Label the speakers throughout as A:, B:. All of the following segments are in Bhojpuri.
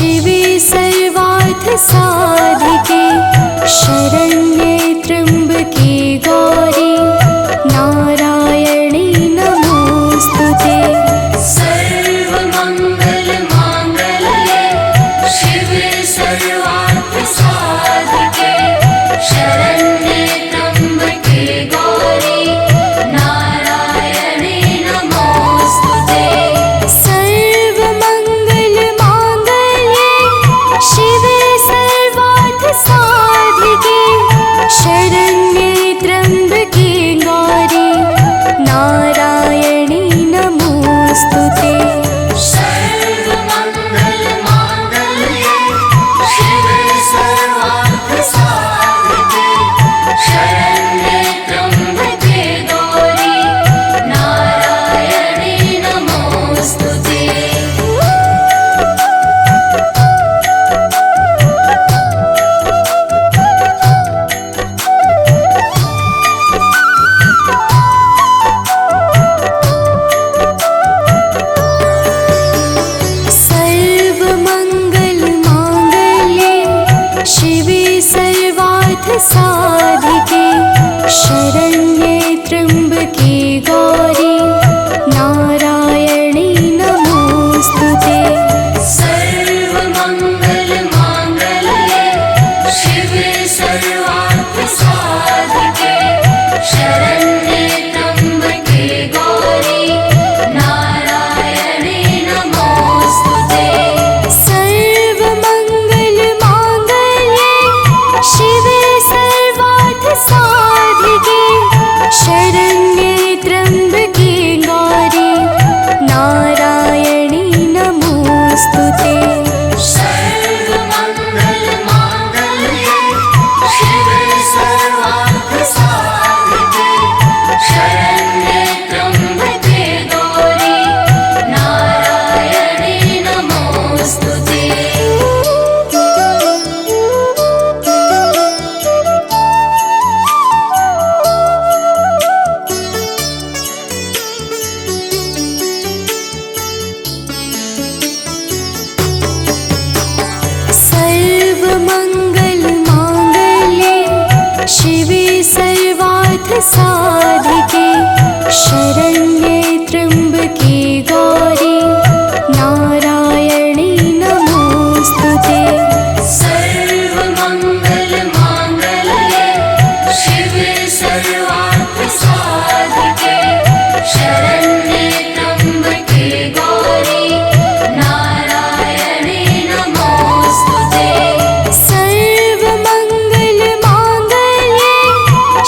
A: शिवे सर्वार्थसाधिके शरण्ये त्र्यम्बके गौरी नारायणी नमोस्तुते।
B: सर्वमङ्गलमाङ्गल्ये शिवे सर्वार्थसाधिके शरण्ये त्र्यम्बके गौरी नारायणी नमोस्तुते।
A: सर्वमङ्गलमाङ्गल्ये शिवे सर्वार्थसाधिके शरण्ये त्र्यम्बके गौरी नारायणी नमोस्तुते।
B: सर्वमङ्गलमाङ्गल्ये शिवे सर्वार्थसाधिके शरण्ये त्र्यम्बके गौरी नारायणी नमोस्तुते।
A: सर्वमङ्गलमाङ्गल्ये शिवे सर्वार्थसाधिके शरण्ये त्र्यम्बके गौरी नारायणी नमोस्तुते।
B: सर्वमङ्गलमाङ्गल्ये शिवे सर्वार्थसाधिके शरण्ये त्र्यम्बके गौरी नारायणी नमोस्तुते।
A: सर्वमङ्गलमाङ्गल्ये शिवे सर्वार्थसाधिके शरण्ये त्र्यम्बके गौरी नारायणी नमोस्तुते।
B: सर्वमङ्गलमाङ्गल्ये शिवे सर्वार्थसाधिके शरण्ये त्र्यम्बके गौरी नारायणी नमोस्तुते।
A: सर्वमङ्गलमाङ्गल्ये शिवे सर्वार्थसाधिके शरण्ये त्र्यम्बके गौरी नारायणी नमोस्तुते।
B: सर्वमङ्गलमाङ्गल्ये शिवे सर्वार्थसाधिके शरण्ये त्र्यम्बके गौरी नारायणी नमोस्तुते।
A: सर्वमङ्गलमाङ्गल्ये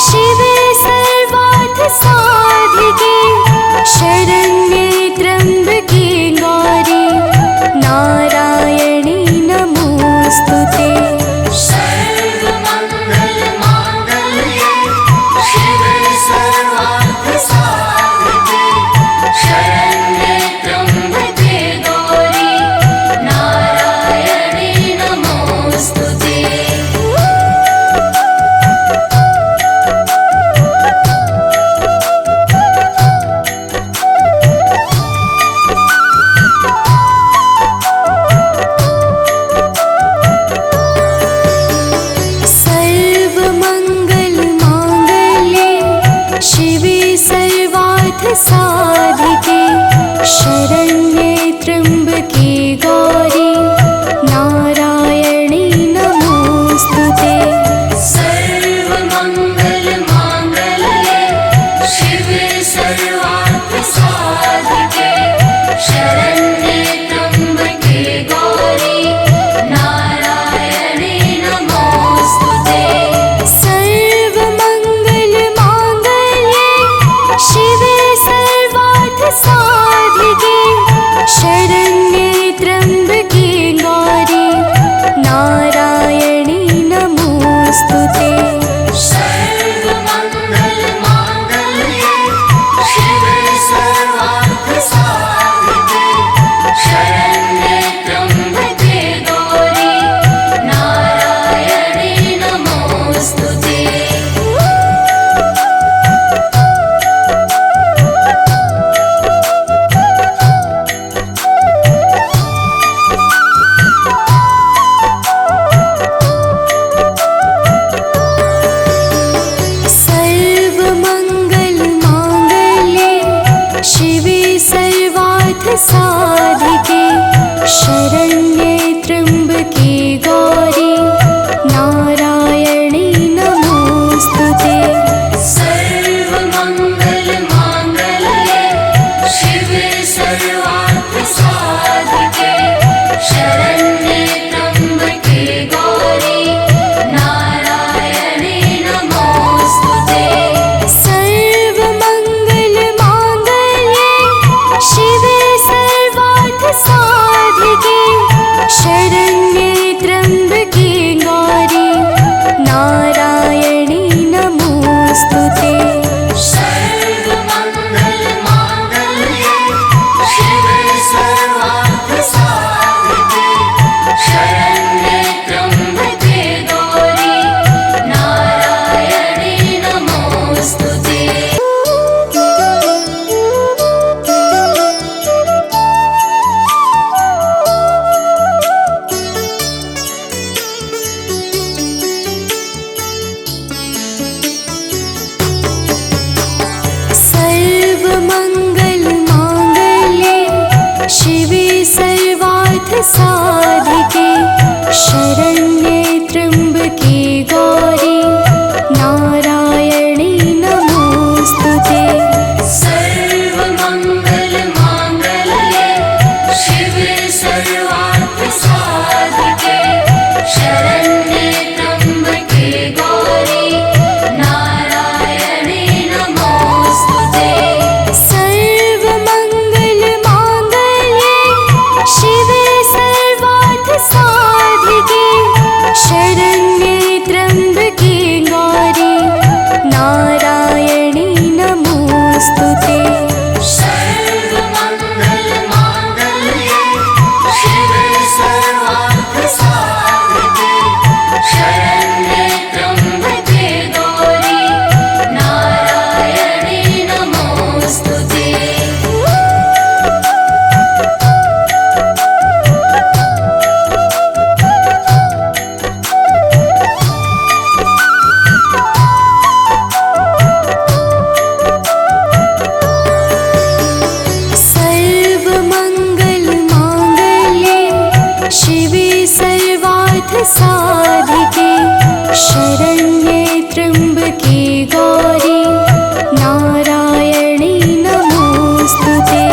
A: शिवे सर्वार्थसाधिके साधिके शरण्ये त्र्यम्बके गौरी नारायणी नमोस्तुते।
B: सर्वमङ्गलमाङ्गल्ये शिवे सर्वार्थसाधिके शरण्ये त्र्यम्बके गौरी नारायणी नमोस्तुते।
A: सर्वमङ्गलमाङ्गल्ये शिवे सर्वार्थसाधिके शरण्ये त्र्यम्बके गौरी नारायणी नमोस्तुते।
B: सर्वमङ्गलमाङ्गल्ये शिवे सर्वार्थसाधिके शरण्ये त्र्यम्बके गौरी नारायणी नमोस्तुते।
A: सर्वमङ्गलमाङ्गल्ये शिवे सर्वार्थसाधिके शरण्ये त्र्यम्बके गौरी नारायणी नमोस्तुते।
B: सर्वमङ्गलमाङ्गल्ये शिवे सर्वार्थसाधिके शरण्ये त्र्यम्बके गौरी नारायणी नमोस्तुते।
A: सर्वमङ्गलमाङ्गल्ये शिवे सर्वार्थसाधिके शरण्ये त्र्यम्बके गौरी नारायणी नमोस्तुते।
B: सर्वमङ्गलमाङ्गल्ये शिवे सर्वार्थसाधिके शरण्ये त्र्यम्बके गौरी नारायणी नमोस्तुते।
A: सर्वमङ्गलमाङ्गल्ये शिवे सर्वार्थसाधिके शरण्ये त्र्यम्बके गौरी नारायणी नमोस्तुते।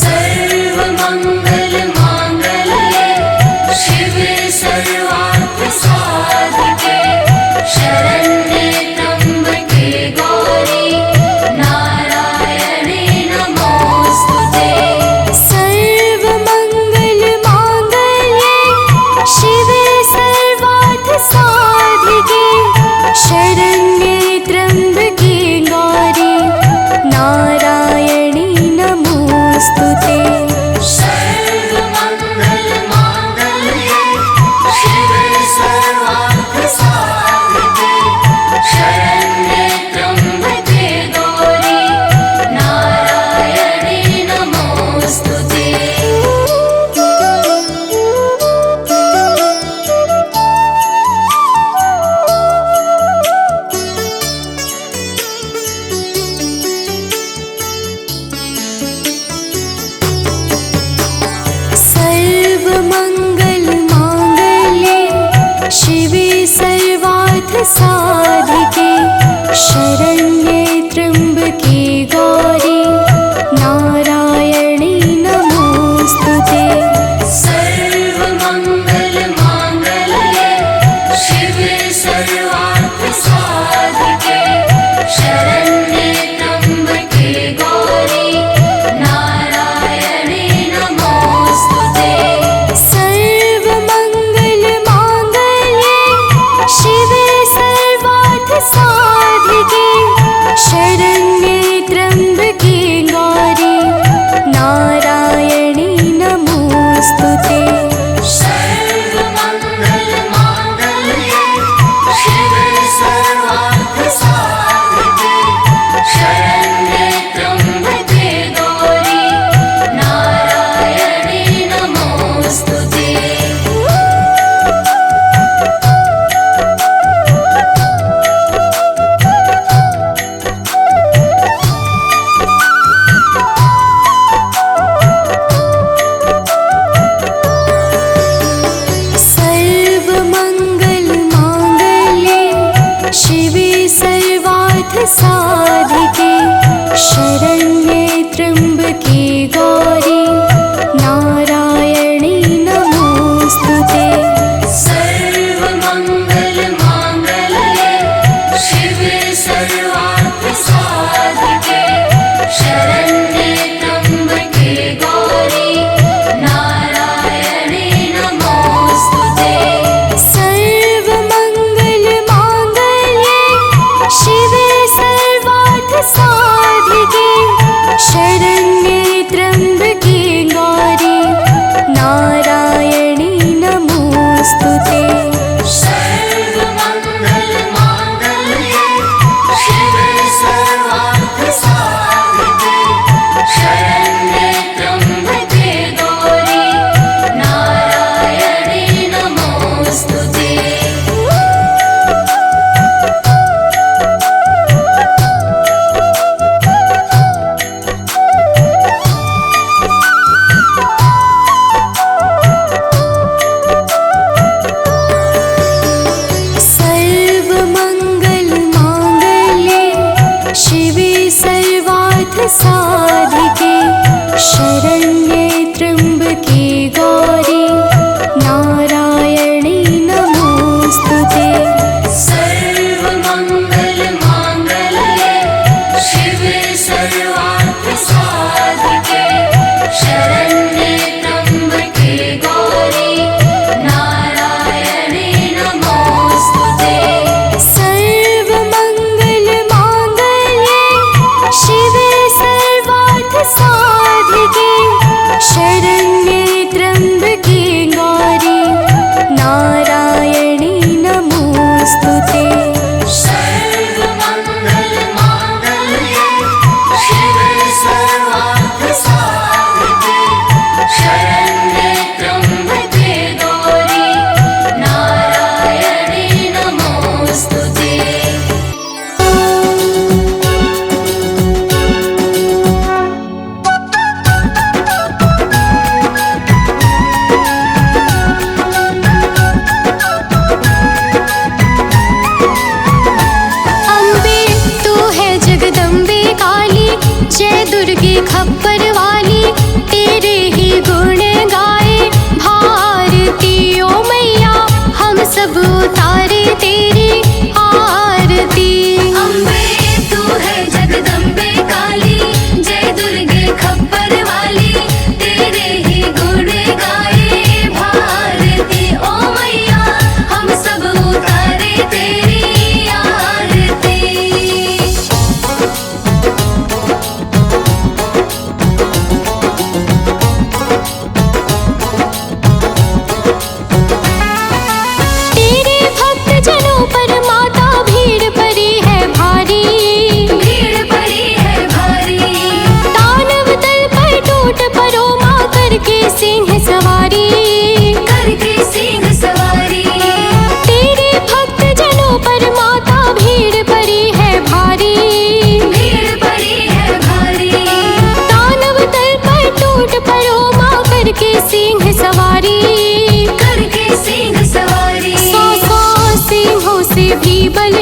B: सर्वमङ्गलमाङ्गल्ये शिवे सर्वार्थसाधिके शरण्ये त्र्यम्बके गौरी नारायणी नमोस्तुते।
A: सर्वमङ्गलमाङ्गल्ये शिवे सर्वार्थसाधिके शरण्ये त्र्यम्बके गौरी नारायणी नमोस्तुते।
B: सर्वमङ्गलमाङ्गल्ये शिवे सर्वार्थसाधिके शरण्ये त्र्यम्बके गौरी नारायणी नमोस्तुते।
A: सर्वमङ्गलमाङ्गल्ये शिवे सर्वार्थसाधिके शरण्ये त्र्यम्बके गौरी नारायणी नमोस्तुते।
B: सर्वमङ्गलमाङ्गल्ये शिवे सर्वार्थसाधिके शरण्ये त्र्यम्बके गौरी नारायणी नमोस्तुते।
A: सर्वमङ्गलमाङ्गल्ये शिवे सर्वार्थसाधिके शरण्ये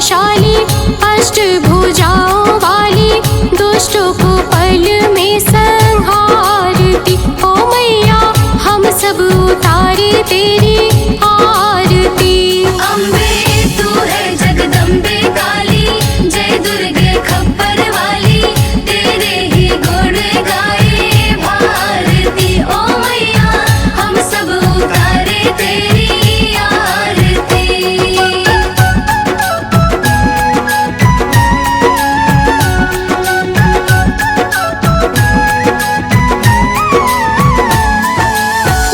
A: बलशाली, अष्टभुजाओं वाली, दुष्टों को पल में संहारती। ओ मैया हम सब उतारे तेरी आरती।
B: अम्बे तू है जगदम्बे काली, जय दुर्गे खप्पर वाली, तेरे ही गुण गाए भारती। ओ मैया हम सब उतारे तेरी आरती।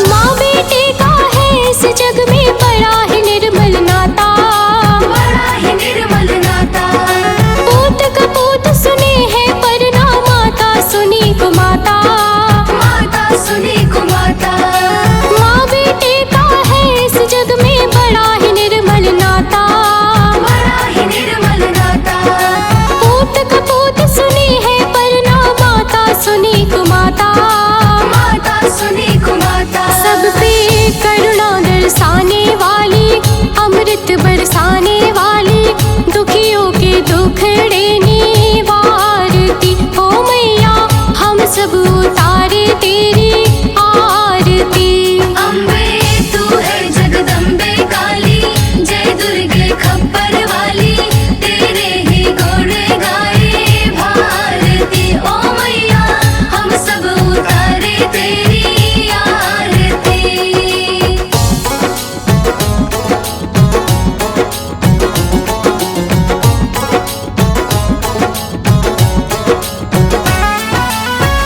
A: माँ बेटे का है इस जग में बड़ा ही निर्मल नाता,
B: बड़ा ही निर्मल नाता।
A: पूत कपूत सुने हैं पर ना माता सुनी को माता।
B: माता सुनी को माता।
A: माँ बेटे का है इस जग में बड़ा ही निर्मल नाता,
B: बड़ा ही निर्मल नाता।
A: पूत कपूत सुने हैं पर ना माता सुनी को माता।
B: माता सुनी को माता।
A: सब पे करुणा दर्शाने वाली, अमृत बरसाने वाली, दुखियों के दुखड़े निवारती। ओ मैया हम सब उतारे तेरी आरती।
B: अम्बे तू है जगदम्बे काली, जय दुर्गे खप्पर वाली, तेरे ही गुण गाए भारती। ओ मैया हम सब उतारे तेरी आरती।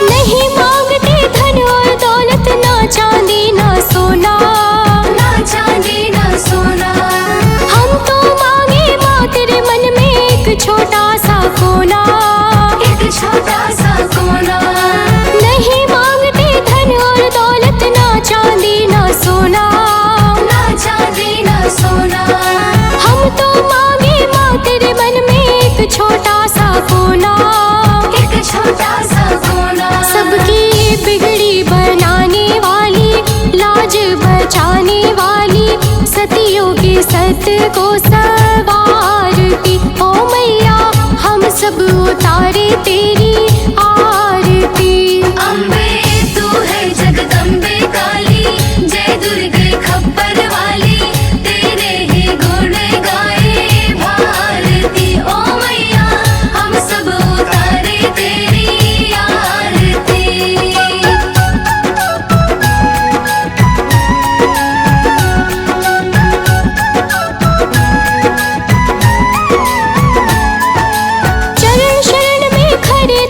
A: नहीं मांगते धन और दौलत, ना चांदी ना सोना,
B: ना चांदी ना सोना।
A: हम तो मांगे माँ तेरे मन में एक छोटा सा कोना।
B: एक छोटा सा कोना।
A: नहीं मांगते धन और दौलत, ना चांदी ना सोना,
B: ना चांदी ना सोना।
A: हम तो मांगे माँ तेरे मन में एक छोटा सा कोना।
B: एक छोटा सा कोना।
A: सबकी बिगड़ी बनाने वाली, लाज बचाने वाली, सतियों के सत को सवारती। ओ मैया हम सब उतारे तेरी आरती।
B: अम्बे तू है जगदम्बे काली, जय दुर्गे खप्पर वाली, तेरे ही गुण गाए भारती। ओ मैया हम सब उतारे तेरी आरती।
A: चरण शरण में खड़े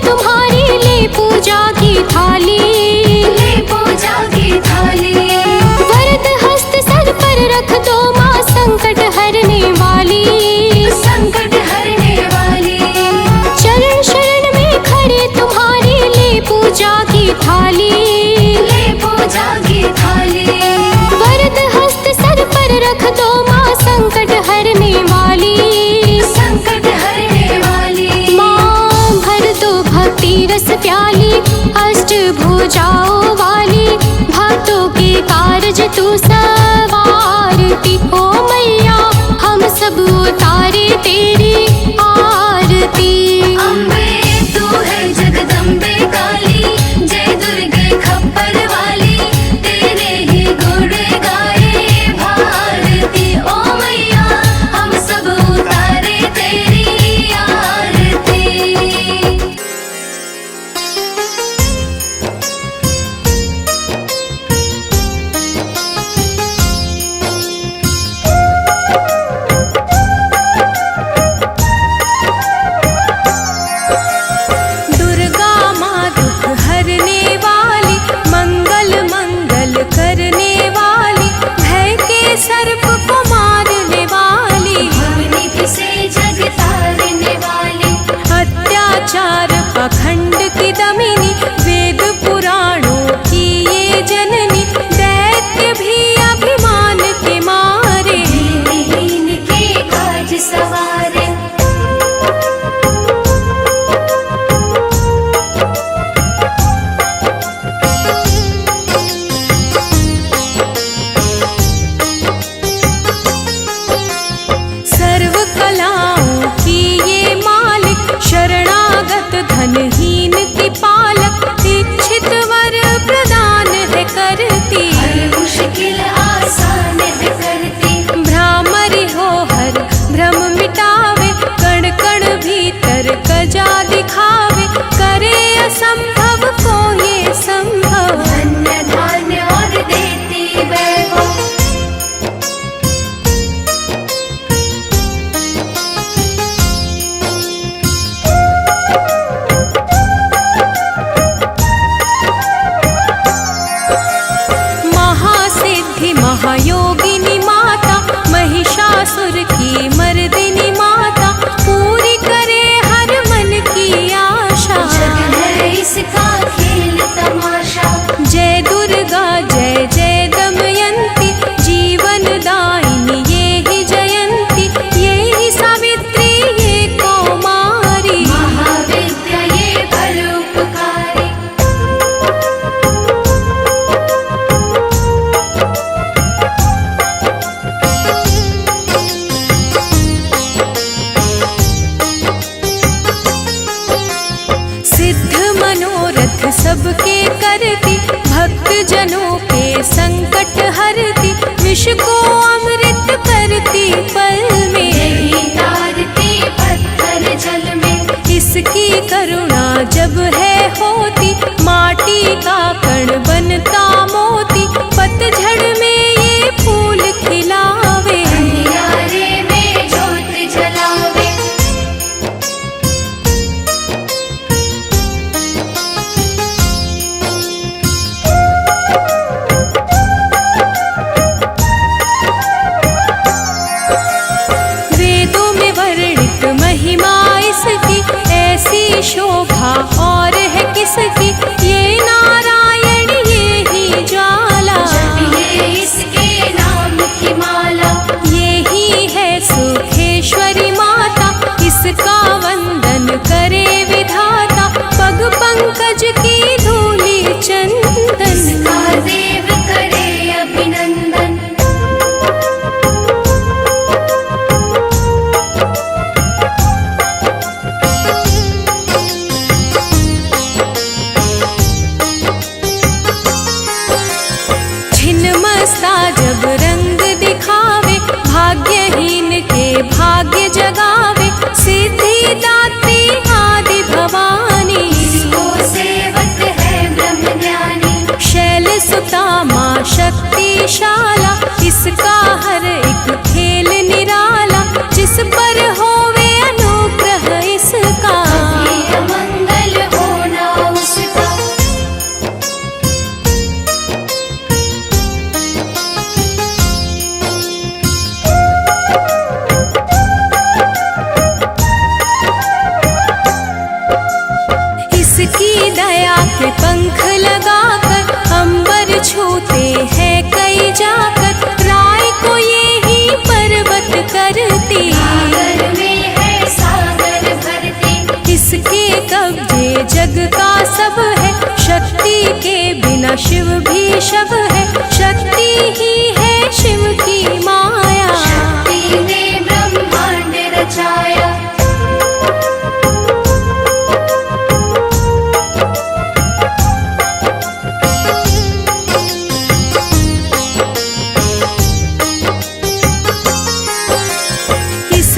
A: भी शव है, शक्ति ही है शिव की माया।
B: शक्ति ने ब्रह्मांड रचाया।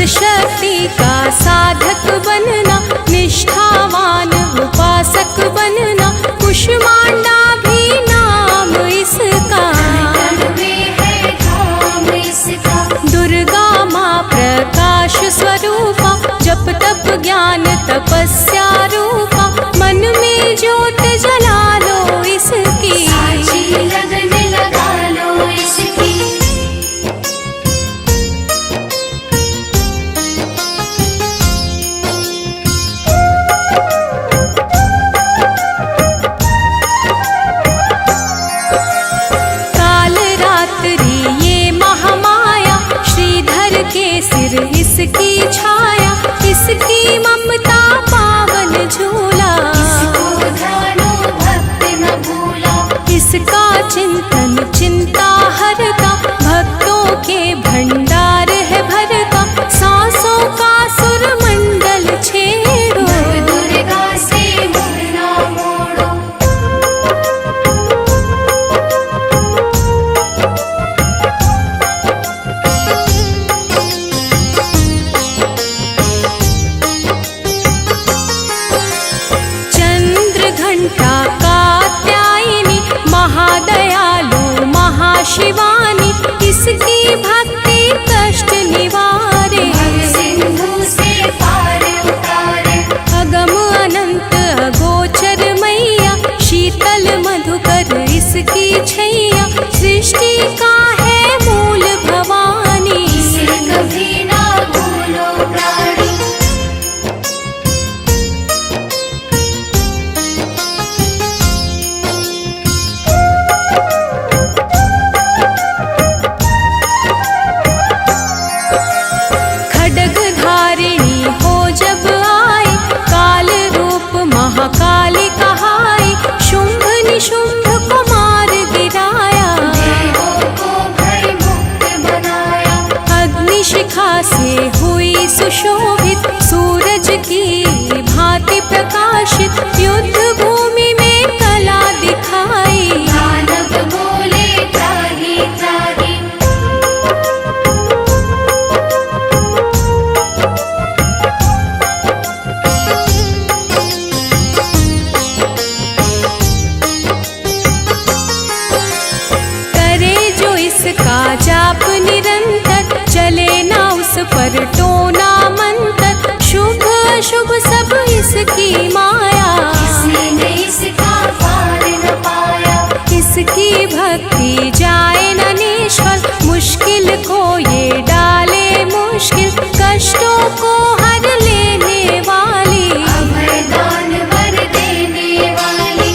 A: शक्ति का साधक बनना, निष्ठावान उपासक बनना, कुष्मांडा भी नाम इसका।
B: में है धाम इसका।
A: दुर्गा माँ प्रकाश स्वरूपा, जप तप ज्ञान तपस्या रूपा, मन में ज्योत जला लो इसकी।
B: साची लगन लगा लो इसकी।
A: सिर इसकी छाया, इसकी ममता पावन झूला।
B: इसको ध्यानो भक्त न भूला।
A: इसका चिंतन चिंता हरता, भक्तों के भंडार है भरता। सांसों का सुर मंडल छेड़ो,
B: दुर्गा से मुड़ ना मोड़ो। कात्यायनी, महादयालु महाशिवानी, इसकी भक्ति कष्ट निवारे। सिंधु से पार उतारे।
A: अगम अनंत अगोचर मैया, शीतल मधुकर इसकी छैया। सृष्टि का है मूल भवानी,
B: इसे कभी ना भूलो प्राणी।
A: महाकाली कहाई, शुंभ निशुंभ को मार गिराया।
B: देवों को भय मुक्त बनाया।
A: अग्निशिखा से हुई सुशोभित, सूरज की भांति प्रकाशित। युद्ध भूमि में कला दिखाई।
B: दानव बोले त्राहि त्राहि।
A: इसका जाप निरंतर, चले ना उस पर टोना मंतर। शुभ अशुभ सब इसकी माया,
B: किसी ने इसका पार न पाया।
A: इसकी भक्ति जाए न निष्फल, मुश्किल को ये डाले मुश्किल। कष्टों को हर लेने वाली,
B: अभय दान वर देने वाली।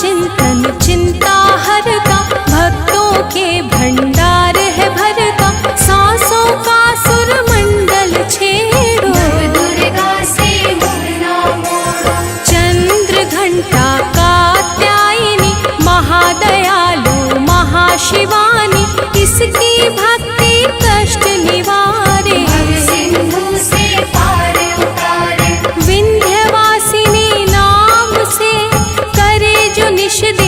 A: चिंतन चिंता हरता, भक्तों के भंडार है भरता, सांसों का सुर मंडल छेड़ो,
B: नव दुर्गा से मुँह ना मोड़ो।
A: चंद्र घंटा कात्यायनी, महादयालु महाशिवानी, इसकी भक्ति कष्ट निवारे,
B: भव सिंधु से पार उतारे।
A: विंध्यवासिनी नाम से करे जो निषिद्ध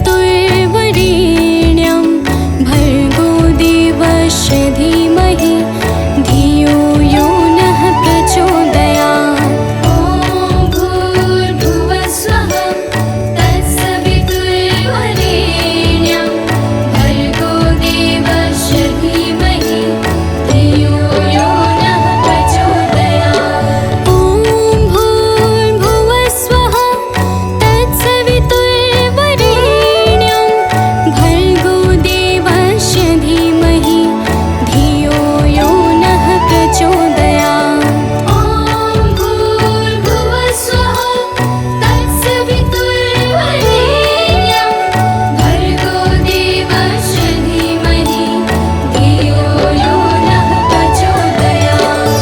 A: तत्सवितुर्वरेण्यं भर्गो देवस्य धीमहि धियो यो नः प्रचोदयात्।
B: ॐ भूर्भुवस्वः तत्सवितुर्वरेण्यं भर्गो देवस्य धीमहि धियो यो नः प्रचोदयात्।
A: ॐ भूर्भुवस्वः तत्सवितुर्वरेण्यं भर्गो देवस्य धीमहि धियो यो नः प्रचोदयात्।
B: ॐ भूर्भुवस्वः तत्सवितुर्वरेण्यं भर्गो देवस्य धीमहि धियो यो नः प्रचोदयात्।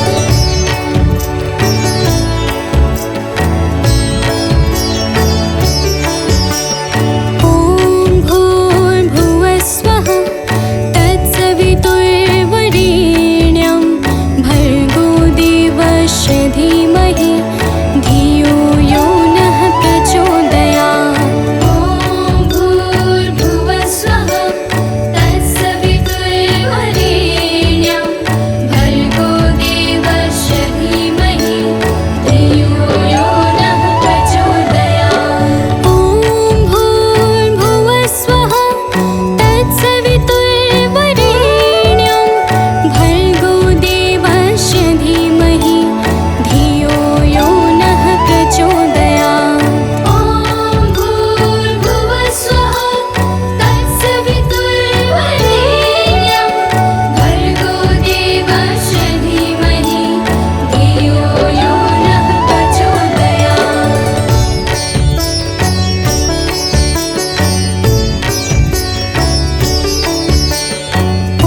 A: ॐ भूर्भुवस्वः तत्सवितुर्वरेण्यं भर्गो देवस्य धीमहि धियो यो नः प्रचोदयात्।
B: ॐ भूर्भुवस्वः तत्सवितुर्वरेण्यं भर्गो देवस्य धीमहि धियो यो नः प्रचोदयात्।
A: ॐ भूर्भुवस्वः तत्सवितुर्वरेण्यं भर्गो देवस्य धीमहि धियो यो नः प्रचोदयात्।
B: ॐ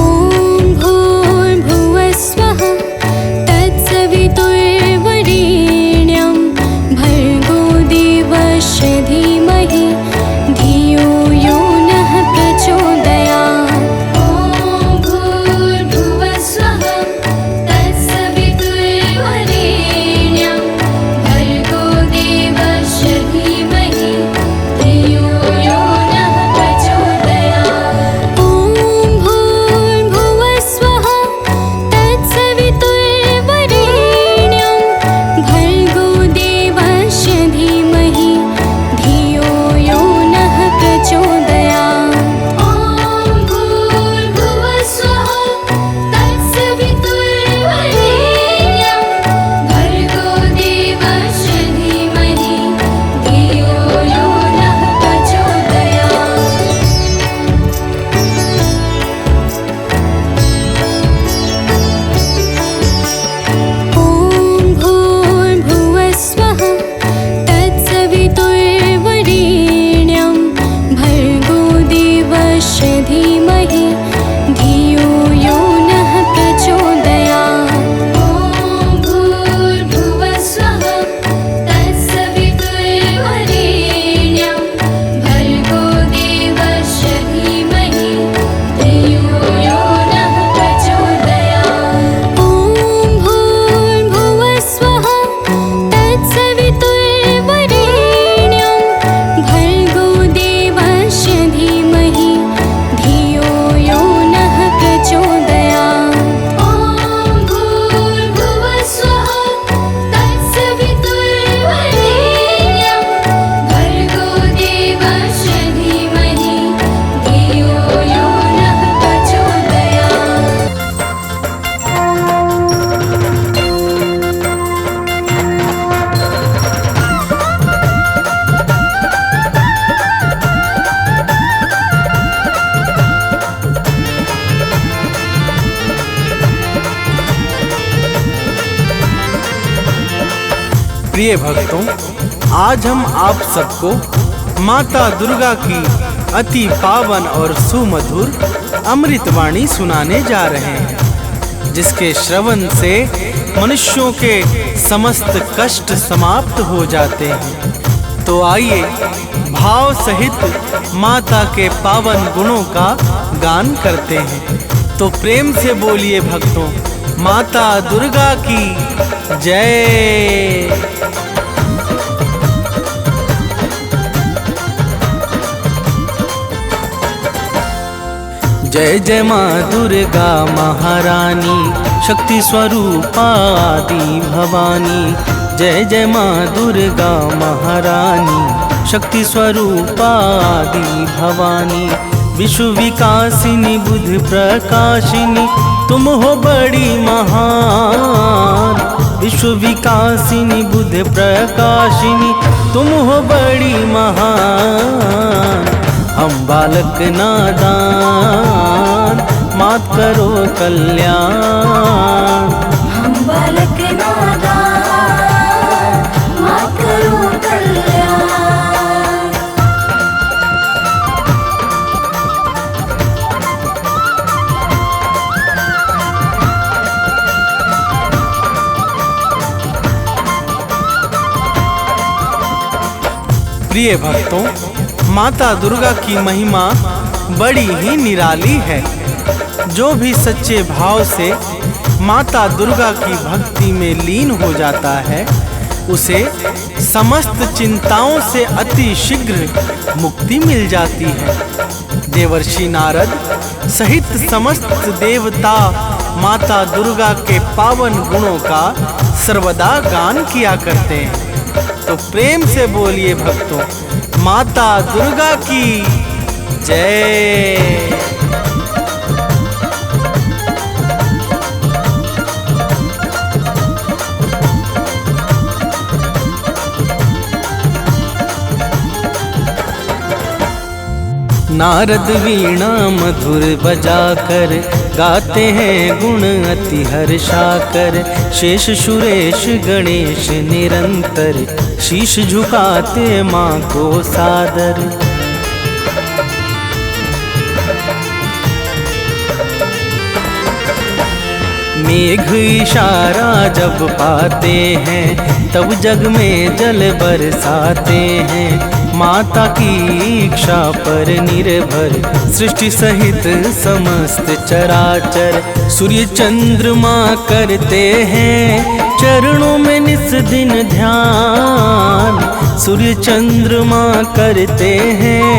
B: भूर्भुवस्वः तत्सवितुर्वरेण्यं भर्गो देवस्य धीमहि धियो यो नः प्रचोदयात्।
A: ॐ भूर्भुवस्वः तत्सवितुर्वरेण्यं भर्गो देवस्य धीमहि धियो यो नः प्रचोदयात्।
B: ॐ भूर्भुवस्वः तत्सवितुर्वरेण्यं भर्गो देवस्य धीमहि धियो यो नः प्रचोदयात्।
A: ॐ भूर्भुवस्वः तत्सवितुर्वरेण्यं भर्गो देवस्य धीमहि धियो यो नः प्रचोदयात्।
B: ॐ भूर्भुवस्वः तत्सवितुर्वरेण्यं भर्गो देवस्य धीमहि धियो यो नः प्रचोदयात्।
A: ॐ भूर्भुवस्वः तत्सवितुर्वरेण्यं भर्गो देवस्य धीमहि धियो यो नः प्रचोदयात्।
B: ॐ भूर्भुवस्वः तत्सवितुर्वरेण्यं भर्गो देवस्य धीमहि धियो यो नः प्रचोदयात्।
A: ॐ भूर्भुवस्वः तत्सवितुर्वरेण्यं भर्गो देवस्य धीमहि धियो यो नः प्रचोदयात्।
B: ॐ भूर्भुवस्वः तत्सवितुर्वरेण्यं भर्गो देवस्य धीमहि धियो यो नः
C: प्रिय भक्तों, आज हम आप सबको माता दुर्गा की अति पावन और सुमधुर अमृतवाणी सुनाने जा रहे हैं, जिसके श्रवण से मनुष्यों के समस्त कष्ट समाप्त हो जाते हैं। तो आइए भाव सहित माता के पावन गुणों का गान करते हैं। तो प्रेम से बोलिए भक्तों, माता दुर्गा की जय। जय जय माँ दुर्गा महारानी, शक्ति स्वरूपा आदि भवानी। जय जय माँ दुर्गा महारानी, शक्ति स्वरूपा आदि भवानी। विश्व विकासिनी बुद्धि प्रकाशिनी, तुम हो बड़ी महान। विश्व विकासिनी बुद्धि प्रकाशिनी, तुम हो बड़ी महान। हम बालक नादान, मात करो कल्याण।
B: हम बालक नादान, मात करो कल्याण।
C: प्रिय भक्तों, माता दुर्गा की महिमा बड़ी ही निराली है। जो भी सच्चे भाव से माता दुर्गा की भक्ति में लीन हो जाता है, उसे समस्त चिंताओं से अति शीघ्र मुक्ति मिल जाती है। देवर्षि नारद सहित समस्त देवता माता दुर्गा के पावन गुणों का सर्वदा गान किया करते हैं। तो प्रेम से बोलिए भक्तों, माता दुर्गा की जय। नारद वीणा मधुर बजाकर गाते हैं गुण अति हर्षाकर। शेष सुरेश गणेश निरंतर शीश झुकाते माँ को सादर। मेघ इशारा जब पाते हैं, तब जग में जल बरसाते हैं। माता की इच्छा पर निर्भर सृष्टि सहित समस्त चराचर। सूर्य चंद्रमा करते हैं चरणों में निस दिन ध्यान। सूर्य चंद्रमा करते हैं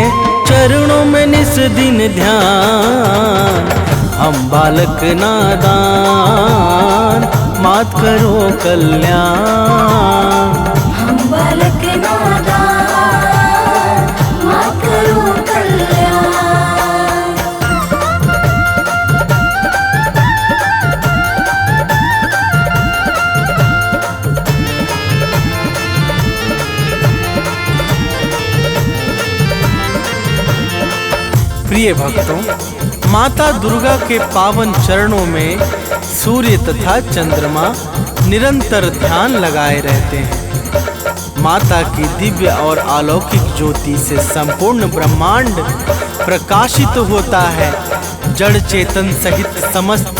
C: चरणों में निस दिन ध्यान। हम बालक नादान, मात करो कल्याण।
B: हम बालक नादान, मात करो कल्याण।
C: प्रिय भक्तों, माता दुर्गा के पावन चरणों में सूर्य तथा चंद्रमा निरंतर ध्यान लगाए रहते हैं। माता की दिव्य और अलौकिक ज्योति से संपूर्ण ब्रह्मांड प्रकाशित होता है। जड़ चेतन सहित समस्त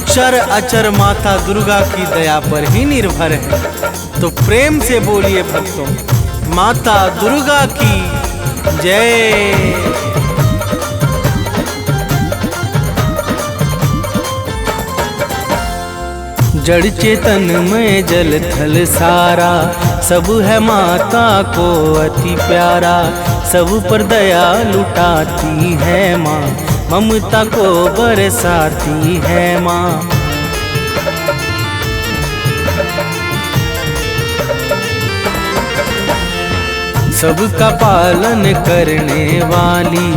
C: चर अचर माता दुर्गा की दया पर ही निर्भर है। तो प्रेम से बोलिए भक्तों, माता दुर्गा की जय। जड़ चेतन में जल थल सारा, सब है माता को अति प्यारा। सब पर दया लुटाती है माँ, ममता को बरसाती है माँ। सबका पालन करने वाली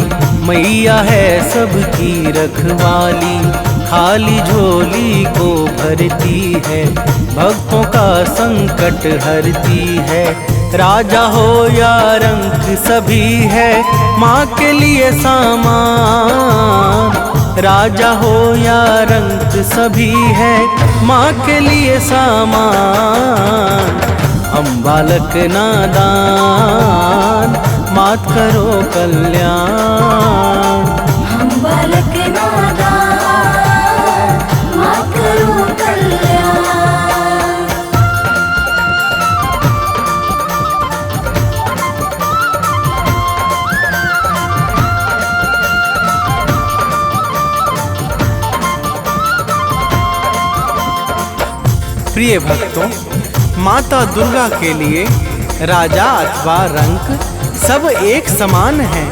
C: मैया है सबकी रखवाली। खाली झोली को भरती है, भक्तों का संकट हरती है। राजा हो या रंक सभी है माँ के लिए सामान। राजा हो या रंक सभी है माँ के लिए सामान। हम बालक नादान, मात करो कल्याण।
B: हम बालक नादान, मात करो कल्याण।
C: प्रिय भक्तों, माता दुर्गा के लिए राजा अथवा रंक सब एक समान हैं।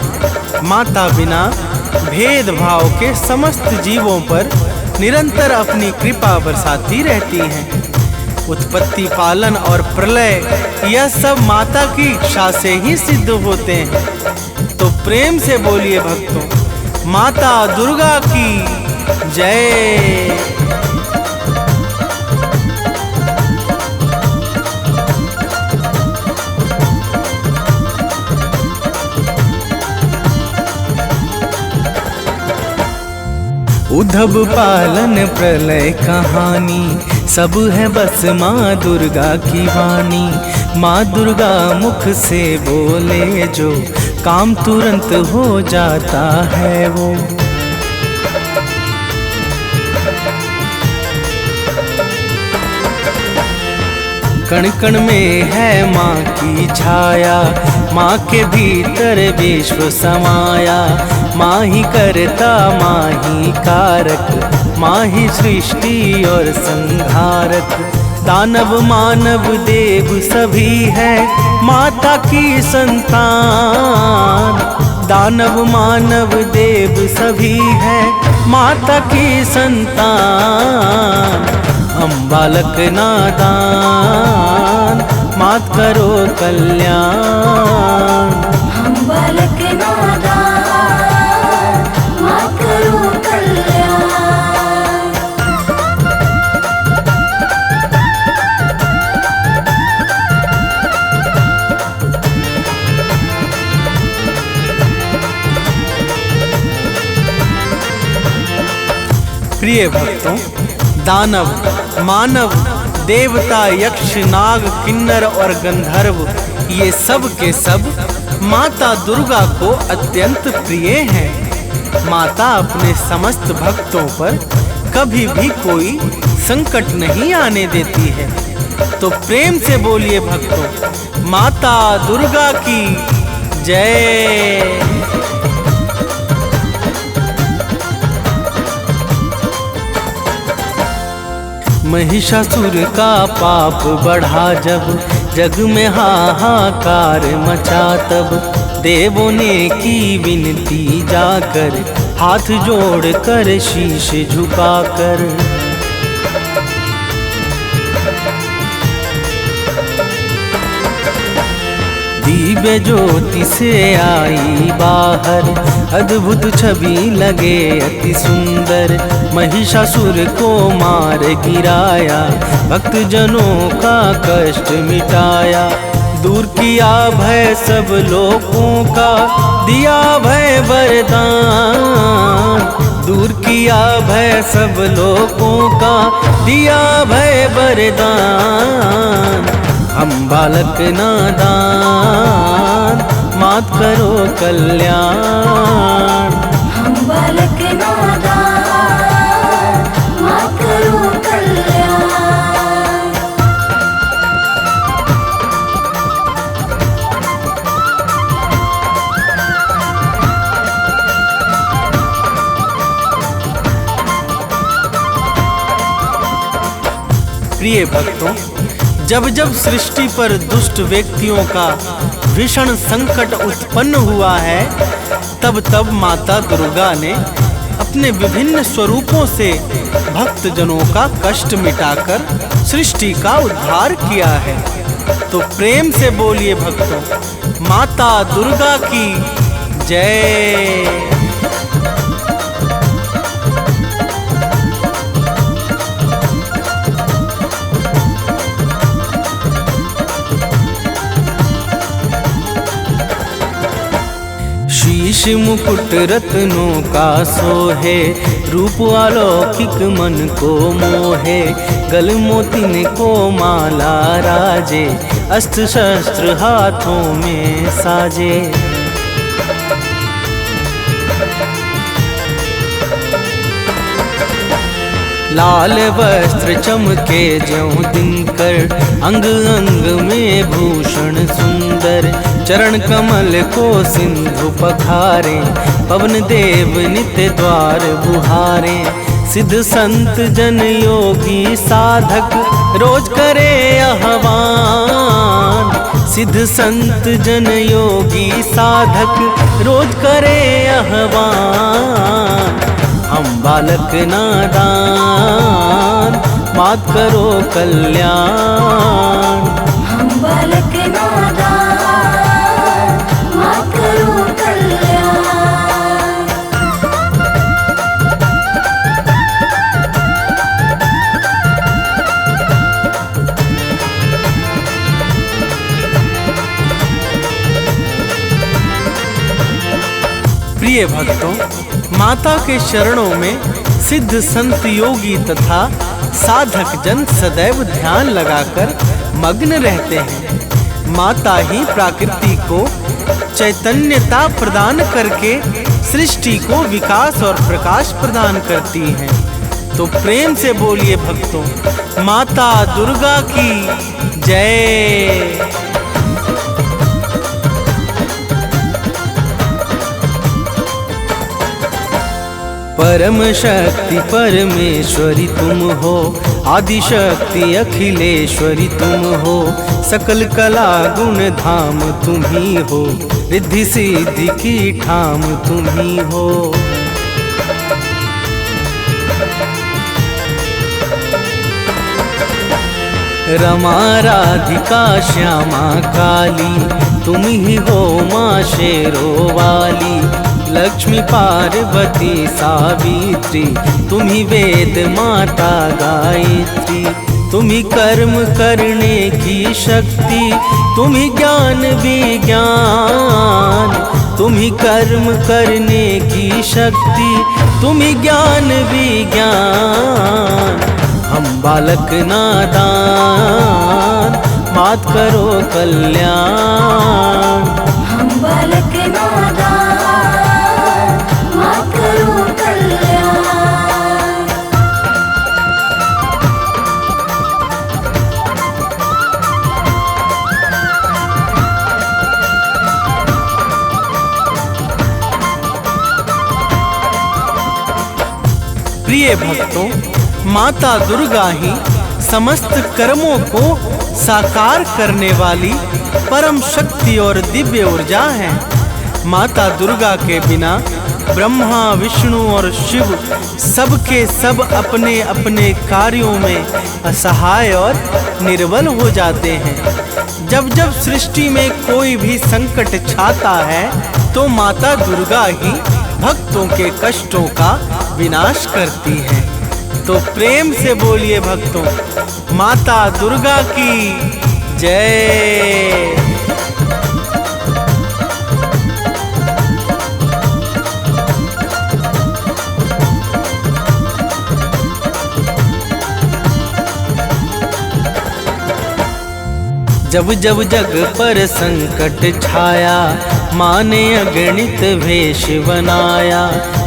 C: माता बिना भेदभाव के समस्त जीवों पर निरंतर अपनी कृपा बरसाती रहती हैं। उत्पत्ति, पालन और प्रलय यह सब माता की इच्छा से ही सिद्ध होते हैं। तो प्रेम से बोलिए भक्तों, माता दुर्गा की जय। उद्धव पालन प्रलय कहानी सब है बस माँ दुर्गा की वाणी। माँ दुर्गा मुख से बोले जो काम तुरंत हो जाता है वो। कण कण में है माँ की छाया, माँ के भीतर विश्व समाया। माँ ही करता माँ ही कारक, माँ ही सृष्टि और संहारक। दानव मानव देव सभी है माता की संतान। दानव मानव देव सभी है माता की संतान। हम बालक नादान मात करो कल्याण।
B: हम बालक नादान मात करो कल्याण।
C: प्रिय भक्तों, दानव, मानव, देवता, यक्ष, नाग, किन्नर और गंधर्व ये सब के सब माता दुर्गा को अत्यंत प्रिय हैं। माता अपने समस्त भक्तों पर कभी भी कोई संकट नहीं आने देती है। तो प्रेम से बोलिए भक्तों, माता दुर्गा की जय। महिषासुर का पाप बढ़ा जब जग में हाहाकार मचा, तब देवों ने की विनती जाकर हाथ जोड़कर शीश झुकाकर। दिव्य ज्योति से आई बाहर, अद्भुत छवि लगे अति सुंदर। महिषासुर को मार गिराया, भक्त जनों का कष्ट मिटाया। दूर किया भय सब लोगों का, दिया भय वरदान। दूर किया भय सब लोगों का, दिया भय वरदान। हम बालक नादान मात करो कल्याण।
B: हम बालक नादान मात करो कल्याण।
C: प्रिय भक्तों, जब जब सृष्टि पर दुष्ट व्यक्तियों का भीषण संकट उत्पन्न हुआ है, तब तब माता दुर्गा ने अपने विभिन्न स्वरूपों से भक्त जनों का कष्ट मिटाकर सृष्टि का उद्धार किया है। तो प्रेम से बोलिए भक्तों, माता दुर्गा की जय। शीश मुकुट रत्नों का सोहे, रूप अलौकिक मन को मोहे। गल मोतिन को माला राजे, अस्त्र शस्त्र हाथों में साजे। लाल वस्त्र चमके ज्यों दिनकर, अंग अंग में भूषण सुंदर। चरण कमल को सिंधु पखारे, पवन देव नित्य द्वार बुहारे। सिद्ध संत जन योगी साधक, रोज करे आह्वान। सिद्ध संत जन योगी साधक, रोज करे आह्वान, हम बालक नादान, मात करो कल्याण।
B: हम बालक नादान, मात करो कल्याण।
C: प्रिय भक्तों, माता के चरणों में सिद्ध संत योगी तथा साधक जन सदैव ध्यान लगाकर मग्न रहते हैं। माता ही प्रकृति को चैतन्यता प्रदान करके सृष्टि को विकास और प्रकाश प्रदान करती हैं। तो प्रेम से बोलिए भक्तों, माता दुर्गा की जय। परम शक्ति परमेश्वरी तुम हो, आदि शक्ति अखिलेश्वरी तुम हो, सकल कला गुण धाम तुम ही हो, रिद्धि सिद्धि की ठाम तुम ही हो। रमा राधिका श्यामा काली तुम ही हो माँ शेरो वाली, लक्ष्मी पार्वती सावित्री तुम ही वेद माता गायत्री। तुम ही कर्म करने की शक्ति, तुम ही ज्ञान विज्ञान, तुम ही कर्म करने की शक्ति, तुम ही ज्ञान विज्ञान। हम बालक नादान, मात करो कल्याण।
B: हम बालक नादान, मात करो कल्याण।
C: प्रिय भक्तों, माता दुर्गा ही समस्त कर्मों को साकार करने वाली परम शक्ति और दिव्य ऊर्जा है। माता दुर्गा के बिना ब्रह्मा विष्णु और शिव सबके सब अपने अपने कार्यों में असहाय और निर्बल हो जाते हैं। जब जब सृष्टि में कोई भी संकट छाता है तो माता दुर्गा ही भक्तों के कष्टों का विनाश करती है। तो प्रेम से बोलिए भक्तों, माता दुर्गा की जय। जब जब जग पर संकट छाया, माँ ने अगणित वेश बनाया,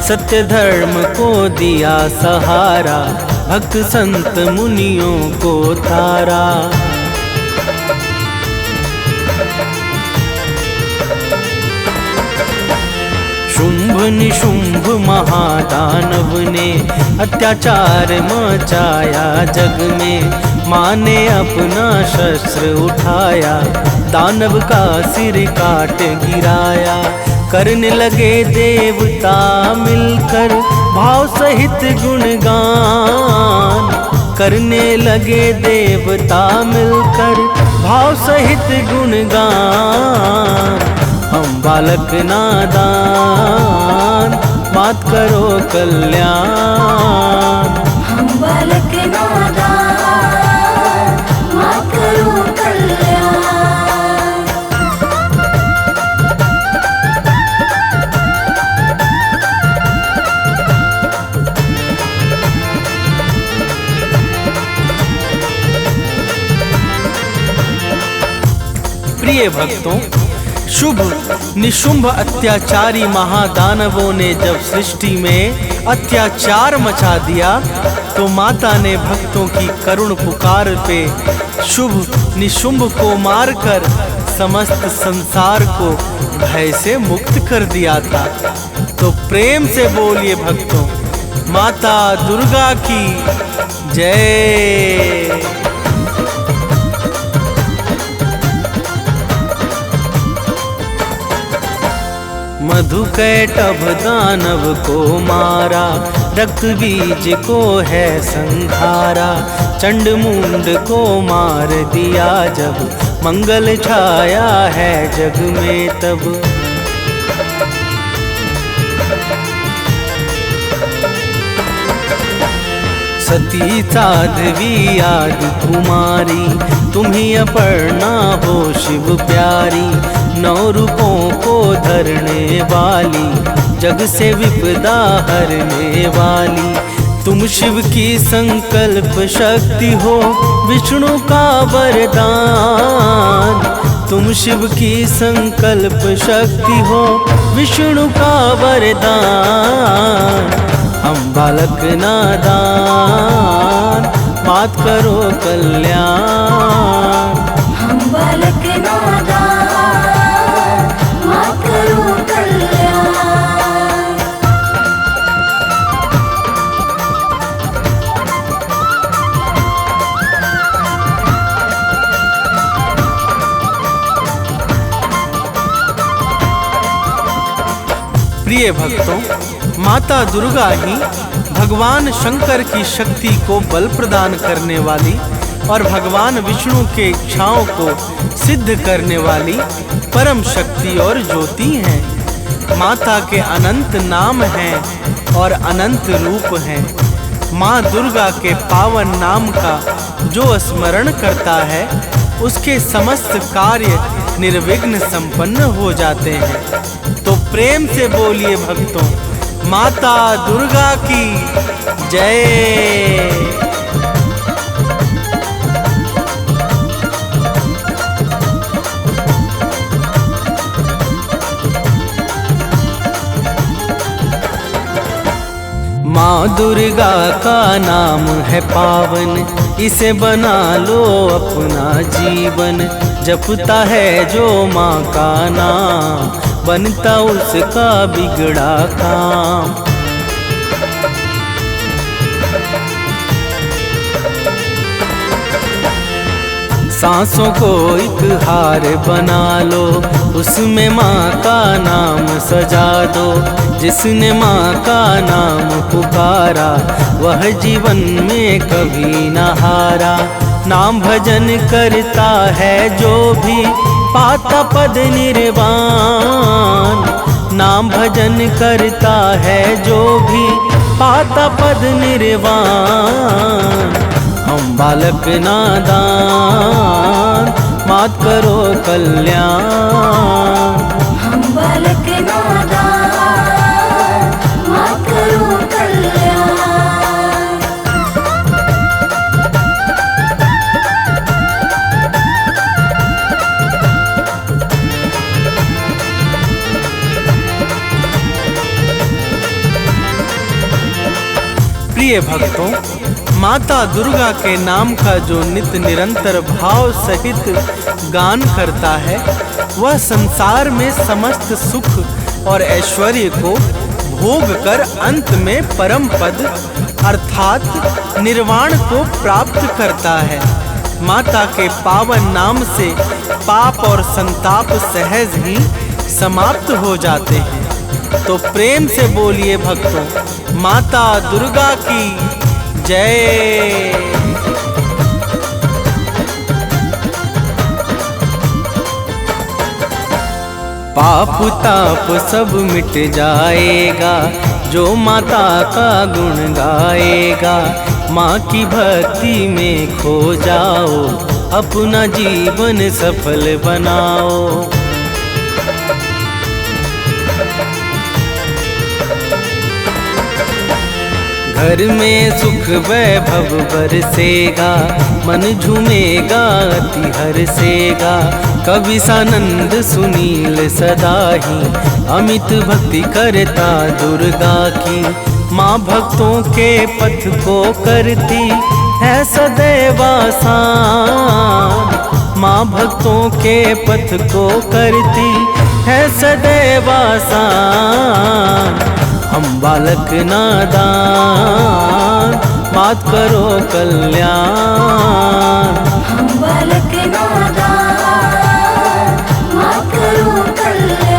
C: सत्य धर्म को दिया सहारा, भक्त संत मुनियों को तारा। शुंभ निशुंभ महादानव ने अत्याचार मचाया जग में, माँ ने अपना शस्त्र उठाया, दानव का सिर काट गिराया। करने लगे देवता मिलकर भाव सहित गुणगान, करने लगे देवता मिलकर भाव सहित गुणगान। हम बालक नादान, मात करो कल्याण।
B: हम बालक नादान, मात करो कल्याण।
C: प्रिय भक्तों, शुभ निशुंभ अत्याचारी महादानवों ने जब सृष्टि में अत्याचार मचा दिया तो माता ने भक्तों की करुण पुकार पे शुभ निशुंभ को मारकर समस्त संसार को भय से मुक्त कर दिया था। तो प्रेम से बोलिए भक्तों, माता दुर्गा की जय। मधुकैटभ दानव को मारा, रक्त बीज को है संहारा। चंड मुंड को मार दिया जब, मंगल छाया है जग में तब। सती साध्वी आदि कुमारी, तुम्ही अपर्णा हो शिव प्यारी। 9 रूपों को धरने वाली, जग से विपदा हरने वाली। तुम शिव की संकल्प शक्ति हो, विष्णु का वरदान। तुम शिव की संकल्प शक्ति हो, विष्णु का वरदान। हम बालक नादान, मात करो कल्याण।
B: हम बालक नादान, मात करो कल्याण।
C: प्रिय भक्तों, माता दुर्गा ही भगवान शंकर की शक्ति को बल प्रदान करने वाली और भगवान विष्णु के इच्छाओं को सिद्ध करने वाली परम शक्ति और ज्योति हैं। माता के अनंत नाम हैं और अनंत रूप हैं। माँ दुर्गा के पावन नाम का जो स्मरण करता है, उसके समस्त कार्य निर्विघ्न संपन्न हो जाते हैं। तो प्रेम से बोलिए भक्तों, माता दुर्गा की जय। माँ दुर्गा का नाम है पावन, इसे बना लो अपना जीवन। जपता है जो माँ का नाम, बनता उसका बिगड़ा काम। सांसों को एक हार बना लो, उसमें माँ का नाम सजा दो। जिसने माँ का नाम पुकारा, वह जीवन में कभी न हारा। नाम भजन करता है जो भी, पाता पद निर्वाण। नाम भजन करता है जो भी, पाता पद निर्वाण। हम बालक नादान, मात करो कल्याण।
B: हम बालक नादान, मात करो कल्याण।
C: प्रिय भक्तों, माता दुर्गा के नाम का जो नित्य निरंतर भाव सहित गान करता है, वह संसार में समस्त सुख और ऐश्वर्य को भोग कर अंत में परम पद अर्थात निर्वाण को प्राप्त करता है। माता के पावन नाम से पाप और संताप सहज ही समाप्त हो जाते हैं। तो प्रेम से बोलिए भक्तों, माता दुर्गा की जय। पाप ताप सब मिट जाएगा, जो माता का गुण गाएगा। माँ की भक्ति में खो जाओ, अपना जीवन सफल बनाओ। घर में सुख वैभव बरसेगा, मन झूमेगा अति हर्षेगा। कवि सानंद सुनील सदा ही, अमित भक्ति करता दुर्गा की। माँ भक्तों के पथ को करती है सदैव आसान। माँ भक्तों के पथ को करती है सदैव आसान। हम बालक नादान, मात करो कल्याण।
B: हम बालक नादान, मात करो कल्याण।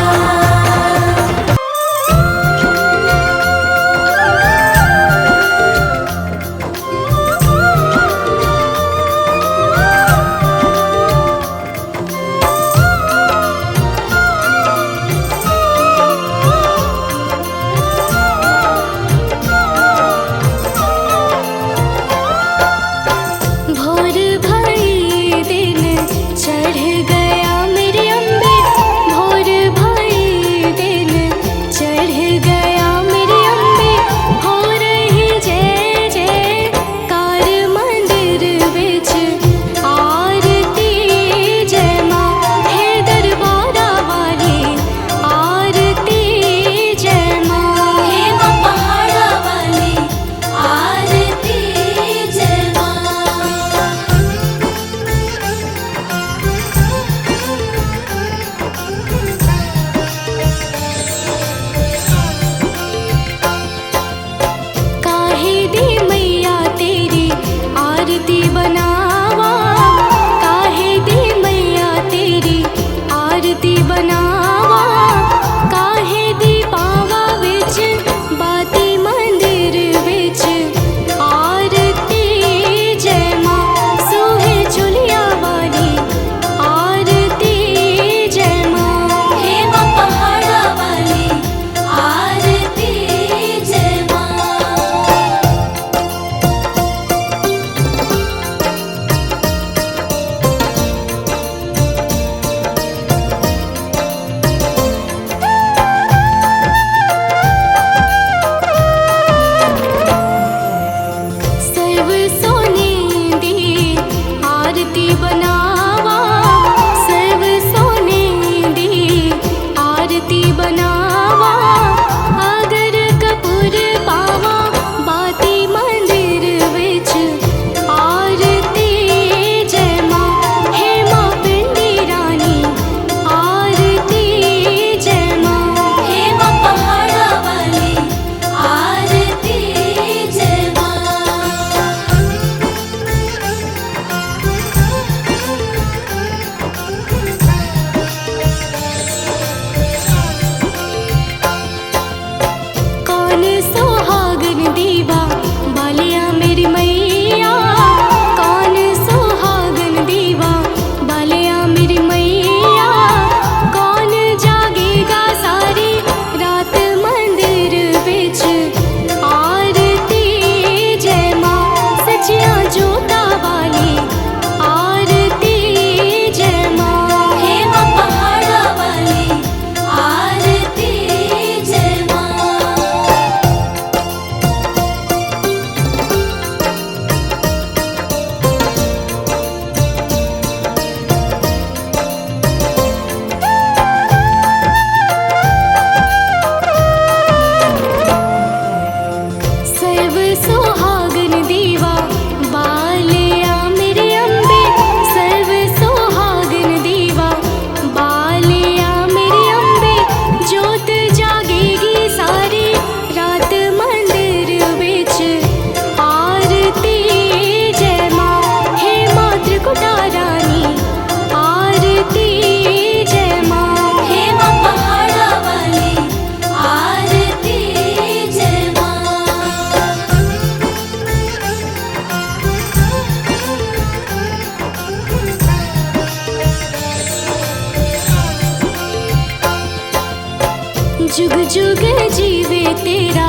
A: तेरा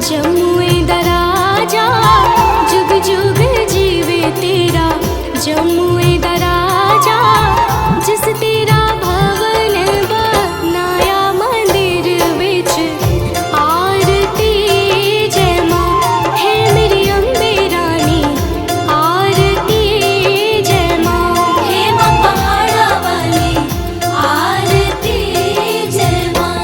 A: जमुए दराजा, जुग जुग जीवे तेरा जमुए दराजा। जिस तेरा भवन बनाया मंदिर विच आरती जय माँ, है मेरी अम्बे रानी आरती जय माँ।
B: हे माँ पहाड़ा वाली आरती जय माँ।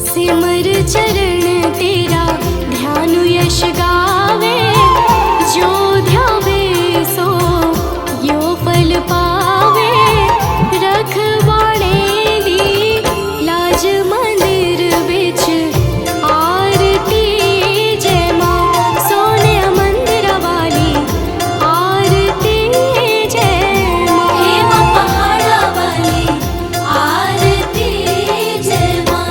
A: सिमर चरण तेरा ध्यान यश गावे, जो ध्यावे सो यो फल पावे। रखवाड़े दी लाज मंदिर विच आरती जय माँ, सोने मंदिर वाली आरती जय माँ।
B: हे माँ पहाड़ा वाली आरती जय माँ।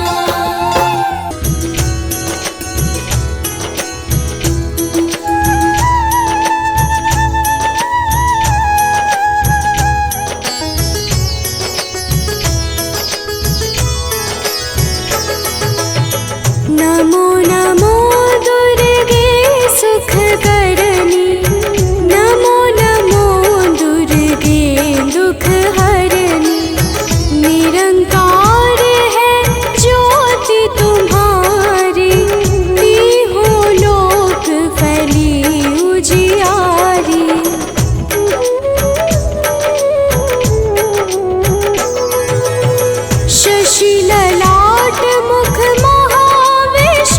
A: नमो नमो दुर्गे सुख करनी, नमो नमो दुर्गे दुख हरनी। निरंकार है ज्योति तुम्हारी, तीहों लोक फैली उजियारी। शशि ललाट मुख महाविशाला,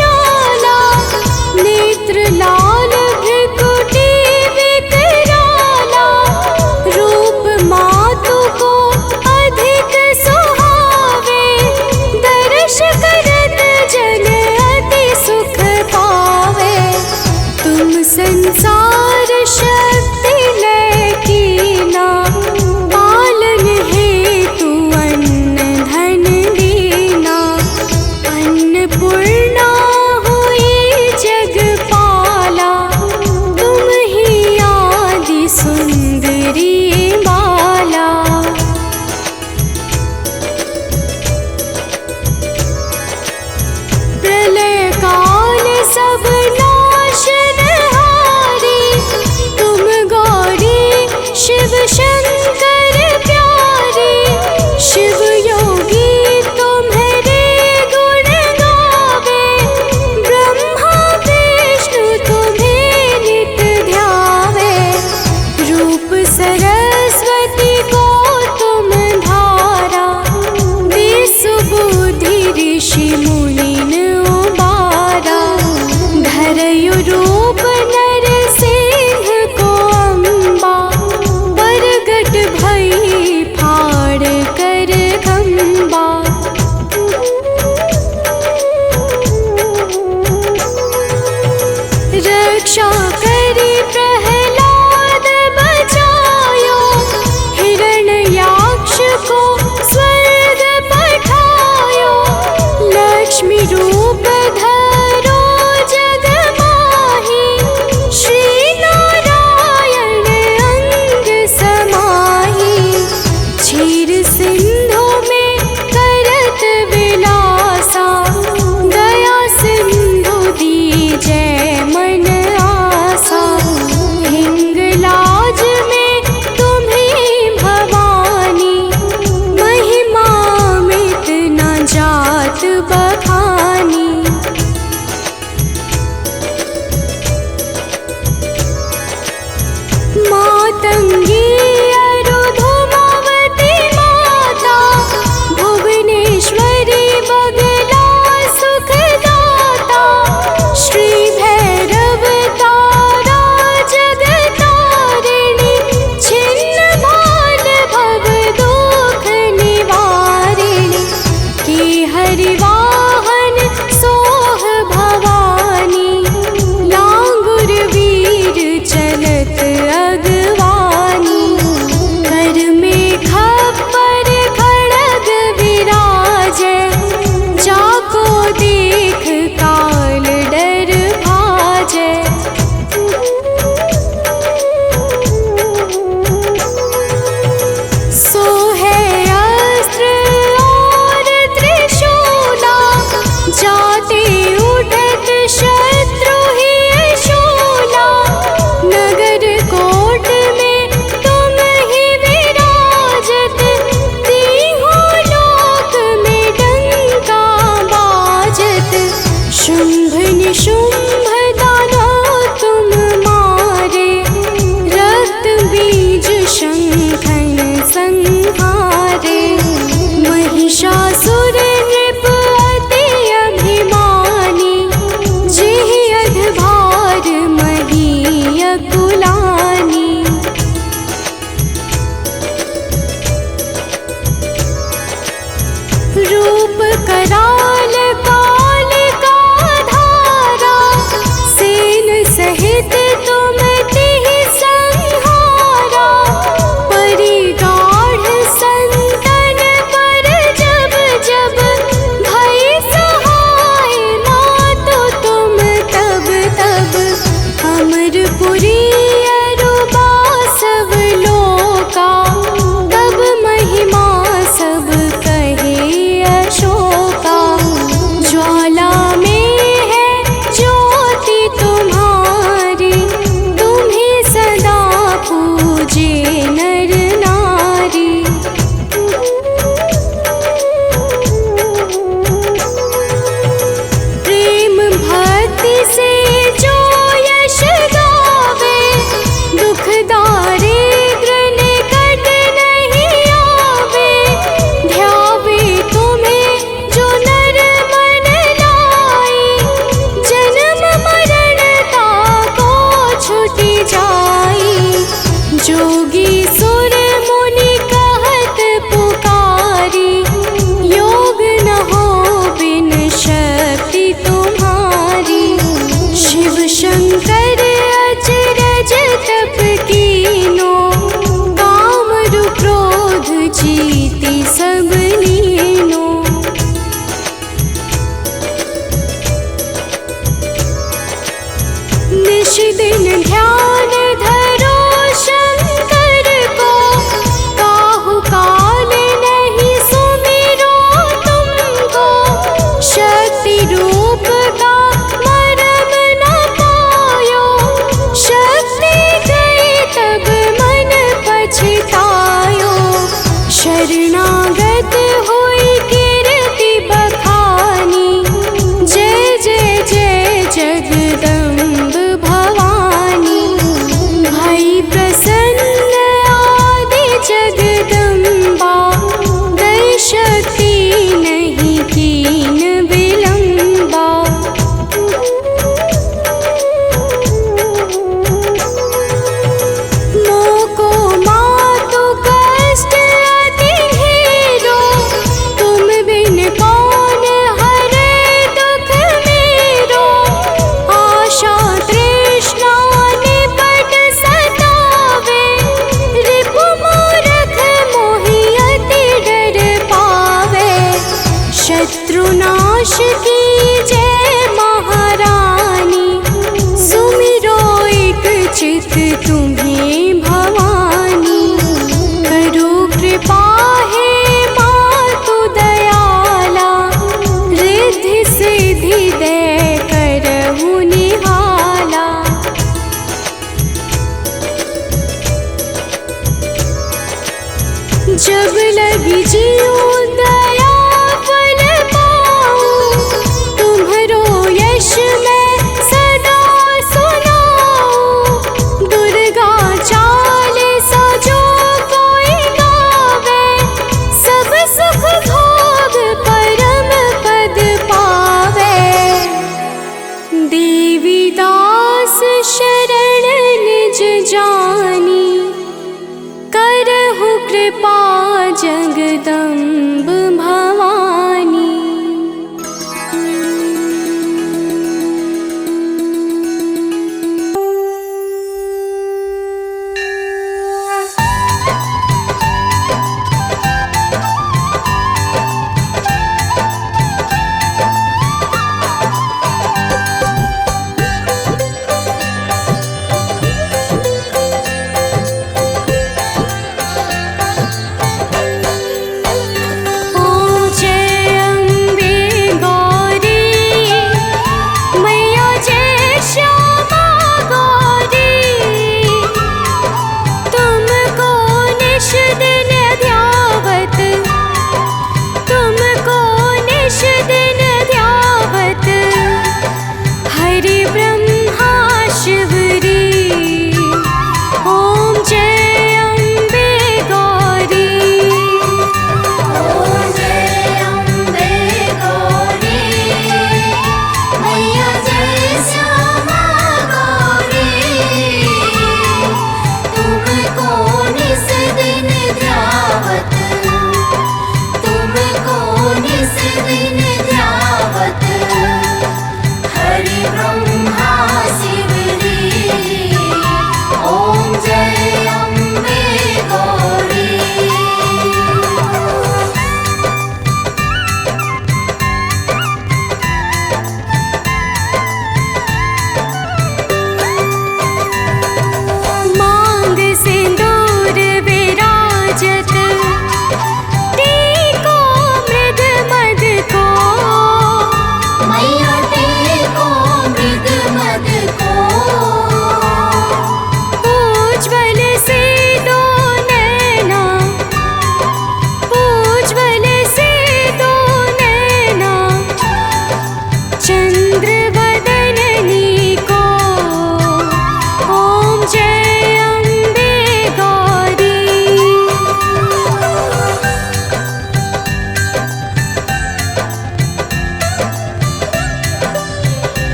A: की